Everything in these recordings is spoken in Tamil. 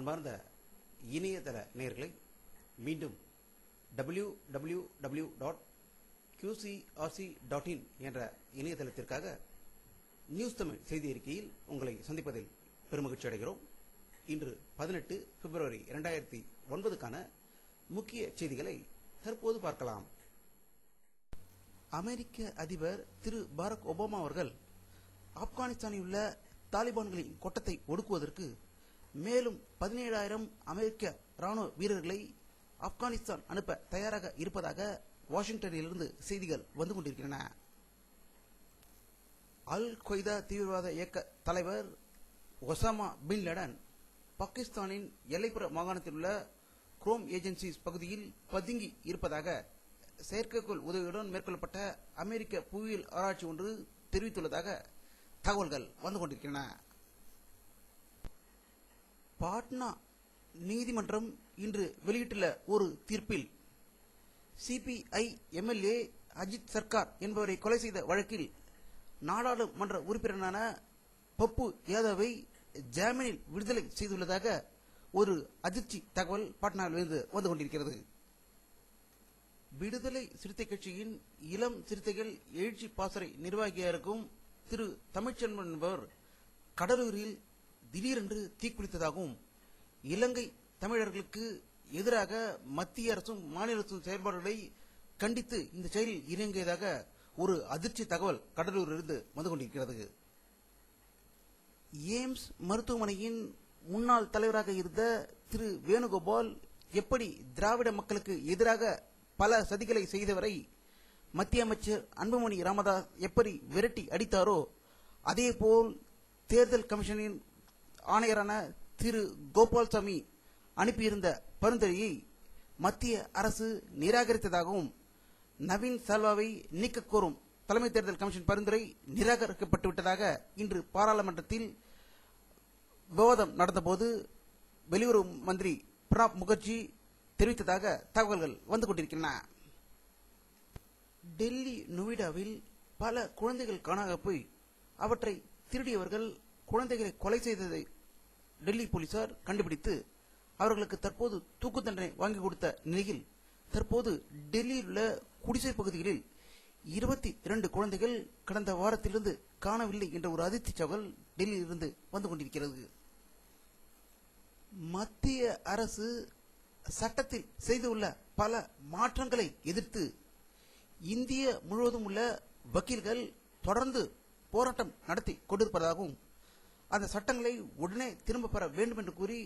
அன்பார்ந்த இணையதள நேயர்களை மீண்டும் www.qcrc.in என்ற இணையதளத்திற்காக நியூஸ் தமிழ் செய்தி அறிக்கையில் உங்களை சந்திப்பதில் பெருமகிழ்ச்சி அடைகிறோம். இன்று 18 பிப்ரவரி 2009 முக்கிய செய்திகளை தற்போது பார்க்கலாம். அமெரிக்க அதிபர் திரு பராக் ஒபாமா அவர்கள் ஆப்கானிஸ்தானில் உள்ள தாலிபான்களின் கொட்டத்தை ஒடுக்குவதற்கு மேலும் 17,000 அமெரிக்க ராணுவ வீரர்களை ஆப்கானிஸ்தான் அனுப்ப தயாராக இருப்பதாக வாஷிங்டனிலிருந்து செய்திகள் வந்து கொண்டிருக்கின்றன. அல் கொய்தா தீவிரவாத இயக்க தலைவர் ஒசாமா பின் லேடன் பாகிஸ்தானின் எல்லைப்புற மாகாணத்தில் உள்ள குரோம் ஏஜென்சிஸ் பகுதியில் பதுங்கி இருப்பதாக செயற்கைக்கோள் உதவியுடன் மேற்கொள்ளப்பட்ட அமெரிக்க புவியியல் ஆராய்ச்சி ஒன்று தெரிவித்துள்ளதாக தகவல்கள் வந்து கொண்டிருக்கின்றன. பாட்னா நீதிமன்றம் இன்று வெளியிட்டுள்ள ஒரு தீர்ப்பில் சிபிஐ எம்எல்ஏ அஜித் சர்கார் என்பவரை கொலை செய்த வழக்கில் நாடாளுமன்ற உறுப்பினரான பப்பு யாதவை ஜாமீனில் விடுதலை செய்துள்ளதாக ஒரு அதிர்ச்சி தகவல் பாட்னாவிலிருந்து வந்து கொண்டிருக்கிறது. விடுதலை சிறுத்தை கட்சியின் இளம் சிறுத்தைகள் எழுச்சி பாசறை நிர்வாகியாக இருக்கும் திரு தமிழ்ச்செல்வன் என்பவர் கடலூரில் திடீரென்று தீக்குளித்ததாகவும் இலங்கை தமிழர்களுக்கு எதிராக மத்திய அரசும் மாநில அரசும் செயல்பாடுகளை கண்டித்து இந்த செயலில் இறங்கியதாக ஒரு அதிர்ச்சி தகவல் கடலூரிலிருந்து வந்து கொண்டிருக்கிறது. எய்ம்ஸ் மருத்துவமனையின் முன்னாள் தலைவராக இருந்த திரு வேணுகோபால் எப்படி திராவிட மக்களுக்கு எதிராக பல சதிகளை செய்தவரை மத்திய அமைச்சர் அன்புமணி ராமதாஸ் எப்படி விரட்டி அடித்தாரோ அதேபோல் தேர்தல் கமிஷனின் ஆணையரான திரு கோபால்சாமி அனுப்பியிருந்த பரிந்துரையை மத்திய அரசு நிராகரித்ததாகவும் நவீன் சால்வாவை நீக்க கோரும் தலைமை தேர்தல் கமிஷன் பரிந்துரை நிராகரிக்கப்பட்டுவிட்டதாக இன்று பாராளுமன்றத்தில் விவாதம் நடந்தபோது வெளியுறவு மந்திரி பிரணாப் முகர்ஜி தெரிவித்ததாக தகவல்கள் வந்து கொண்டிருக்கின்றன. டெல்லி நொய்டாவில் பல குழந்தைகள் காணாமல் போய் அவற்றை திருடியவர்கள் குழந்தைகளை கொலை செய்ததை டெல்லி போலீசார் கண்டுபிடித்து அவர்களுக்கு தற்போது தூக்கு தண்டனை வாங்கி கொடுத்த நிலையில் தற்போது டெல்லியில் உள்ள குடிசை பகுதிகளில் 22 குழந்தைகள் கடந்த வாரத்திலிருந்து காணவில்லை என்ற ஒரு அதிர்ச்சி தகவல் டெல்லியிலிருந்து வந்து கொண்டிருக்கிறது. மத்திய அரசு சட்டத்தில் செய்துள்ள பல மாற்றங்களை எதிர்த்து இந்திய முழுவதும் உள்ள வக்கீல்கள் தொடர்ந்து போராட்டம் நடத்தி கொண்டிருப்பதாகவும் அந்த சட்டங்களை உடனே திரும்ப பெற வேண்டும் என்று கூறி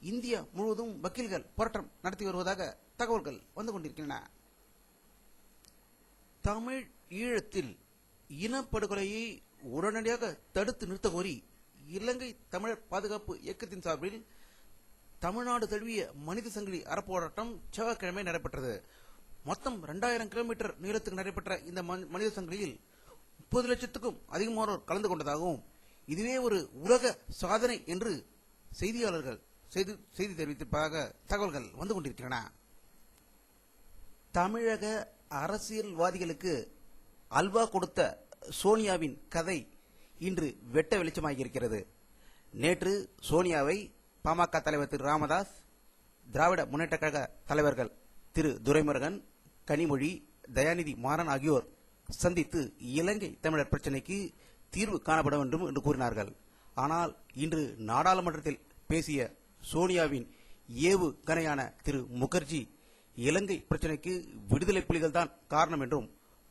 இந்தியா முழுவதும் வக்கீல்கள் போராட்டம் நடத்தி வருவதாக தகவல்கள் வந்து கொண்டிருக்கின்றன. தமிழ் ஈழத்தில் இனப்படுகொலையை உடனடியாக தடுத்து நிறுத்த கோரி இலங்கை தமிழர் பாதுகாப்பு இயக்கத்தின் சார்பில் தமிழ்நாடு தழுவிய மனித சங்கிலி அறப்போராட்டம் செவ்வாய்க்கிழமை நடைபெற்றது. மொத்தம் 2000 கிலோமீட்டர் நீளத்துக்கு நடைபெற்ற இந்த மனித சங்கிலியில் 30 லட்சத்துக்கும் அதிகமானோர் கலந்து கொண்டதாகவும் இதுவே ஒரு உலக சாதனை என்று செய்தியாளர்கள் செய்தி தெரிவித்திருப்பதாக தகவல்கள் வந்து கொண்டிருக்கின்றன. தமிழக அரசியல்வாதிகளுக்கு அல்வா கொடுத்த சோனியாவின் கதை இன்று வெட்ட வெளிச்சமாகியிருக்கிறது. நேற்று சோனியாவை பாமக தலைவர் திரு ராமதாஸ், திராவிட முன்னேற்ற கழக தலைவர்கள் திரு துரைமுருகன், கனிமொழி, தயாநிதி மாறன் ஆகியோர் சந்தித்து இலங்கை தமிழர் பிரச்சினைக்கு தீர்வு காணப்பட வேண்டும் என்று கூறினார்கள். ஆனால் இன்று நாடாளுமன்றத்தில் பேசிய சோனியாவின் ஏவு கணையான திரு முகர்ஜி இலங்கை பிரச்சினைக்கு விடுதலை புலிகள் தான் காரணம் என்றும்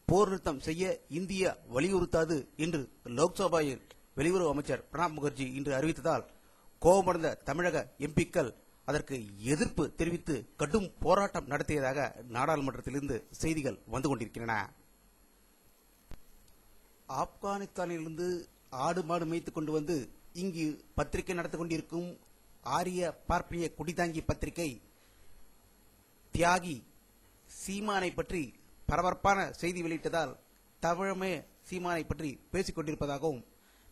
போர் நிறுத்தம் செய்ய இந்தியா வலியுறுத்தாது என்று லோக்சபாவில் வெளியுறவு அமைச்சர் பிரணாப் முகர்ஜி இன்று அறிவித்ததால் கோபமடைந்த தமிழக எம்பிக்கள் அதற்கு எதிர்ப்பு தெரிவித்து கடும் போராட்டம் நடத்தியதாக நாடாளுமன்றத்திலிருந்து செய்திகள் வந்து கொண்டிருக்கின்றன. ஆப்கானிஸ்தானிலிருந்து ஆடு மாடு மேய்த்துக் கொண்டு வந்து இங்கு பத்திரிகை நடத்தி கொண்டிருக்கும் ஆரிய பார்ப்பனிய குடிதாங்கி பத்திரிகை தியாகி சீமானை பற்றி பரபரப்பான செய்தி வெளியிட்டதால் தமிழமே சீமானை பற்றி பேசிக் கொண்டிருப்பதாகவும்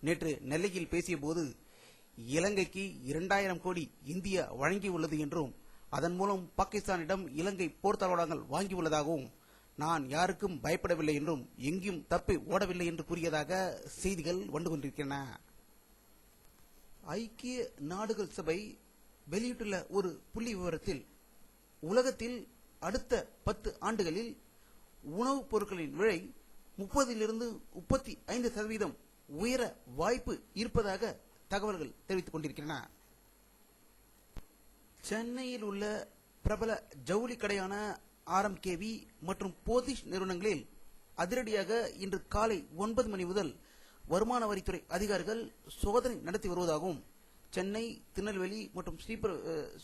நேற்று நெல்லையில் பேசிய போது இலங்கைக்கு 2000 கோடி இந்தியா வழங்கியுள்ளது என்றும் அதன் மூலம் பாகிஸ்தானிடம் இலங்கை போர் தளவாடங்கள் வாங்கியுள்ளதாகவும் நான் யாருக்கும் பயப்படவில்லை என்றும் எங்கேயும் தப்பி ஓடவில்லை என்று கூறியதாக செய்திகள் வந்து கொண்டிருக்கின்றன. ஐக்கிய நாடுகள் சபை வெளியிட்டுள்ள ஒரு புள்ளி விவரத்தில் உலகத்தில் அடுத்த 10 ஆண்டுகளில் உணவுப் பொருட்களின் விலை 30 - 35% உயர வாய்ப்பு இருப்பதாக தகவல்கள் தெரிவித்துக் கொண்டிருக்கின்றன. சென்னையில் உள்ள பிரபல ஜவுளி கடையான RMKV மற்றும் போதிஷ் நிறுவனங்களில் அதிரடியாக இன்று காலை 9 மணி முதல் வருமான வரித்துறை அதிகாரிகள் சோதனை நடத்தி வருவதாகவும், சென்னை, திருநெல்வேலி மற்றும்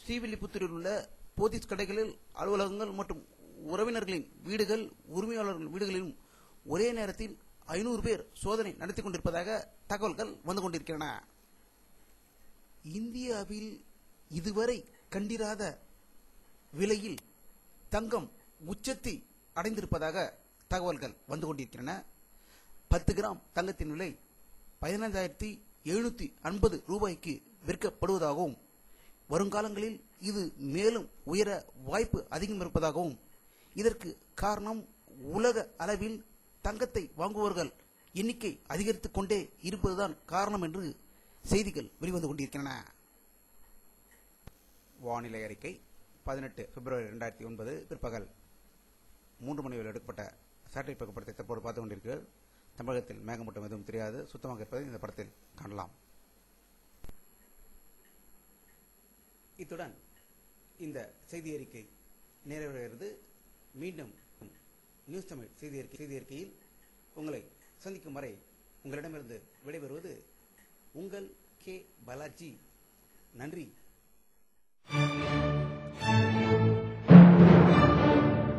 ஸ்ரீவில்லிபுத்தூரில் உள்ள போதிஷ் கடைகளில் அலுவலகங்கள் மற்றும் உறவினர்களின் வீடுகள், உரிமையாளர்கள் வீடுகளிலும் ஒரே நேரத்தில் 500 பேர் சோதனை நடத்தி கொண்டிருப்பதாக தகவல்கள் வந்து கொண்டிருக்கின்றன. இந்தியாவில் இதுவரை கண்டிராத விலையில் தங்கம் உச்சத்தை அடைந்திருப்பதாக தகவல்கள் வந்து கொண்டிருக்கின்றன. 10 கிராம் தங்கத்தின் விலை 15,750 ரூபாய்க்கு விற்கப்படுவதாகவும், வருங்காலங்களில் இது மேலும் உயர வாய்ப்பு அதிகம் இருப்பதாகவும், இதற்கு காரணம் உலக அளவில் தங்கத்தை வாங்குபவர்கள் எண்ணிக்கை அதிகரித்துக் கொண்டே இருப்பதுதான் காரணம் என்று செய்திகள் வெளிவந்து கொண்டிருக்கின்றன. வானிலை அறிக்கை 18 பிப்ரவரி 2009 பிற்பகல் 3 மணி வரை எடுக்கப்பட்ட சேட்டலைட் புகைப்படத்தை தற்போது பார்த்துக் கொண்டிருக்கிறது. தமிழகத்தில் மேகமூட்டம் எதுவும் தெரியாது, சுத்தமாக இருப்பதை இந்த படத்தில் காணலாம். இத்துடன் இந்த செய்தி அறிக்கை நிறைவடைகிறது. மீண்டும் நியூஸ் தமிழ் செய்தி அறிக்கையில் உங்களை சந்திக்கும் வரை உங்களிடமிருந்து விடைபெறுவது உங்கள் கே. பாலாஜி. நன்றி.